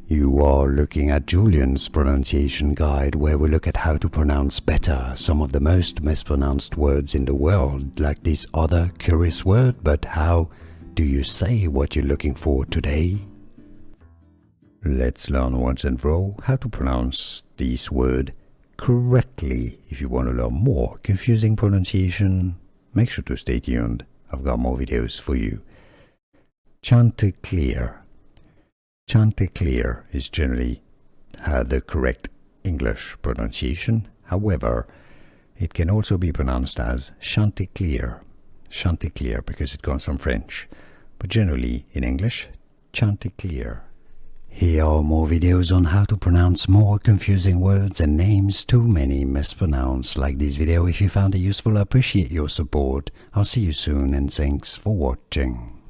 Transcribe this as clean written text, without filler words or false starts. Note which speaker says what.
Speaker 1: You are looking at Julian's pronunciation guide, where we look at how to pronounce better some of the most mispronounced words in the world, like this other curious word. But how do you say what you're looking for today? Let's learn once and for all how to pronounce this word correctly. If you want to learn more confusing pronunciation, make sure to stay tuned. I've got more videos for you. Chanticleer. Chanticleer is generally the correct English pronunciation. However, it can also be pronounced as Chanticleer. Chanticleer because it comes from French. But generally in English, Chanticleer. Here are more videos on how to pronounce more confusing words and names too many mispronounced. Like this video if you found it useful. I appreciate your support. I'll see you soon and thanks for watching.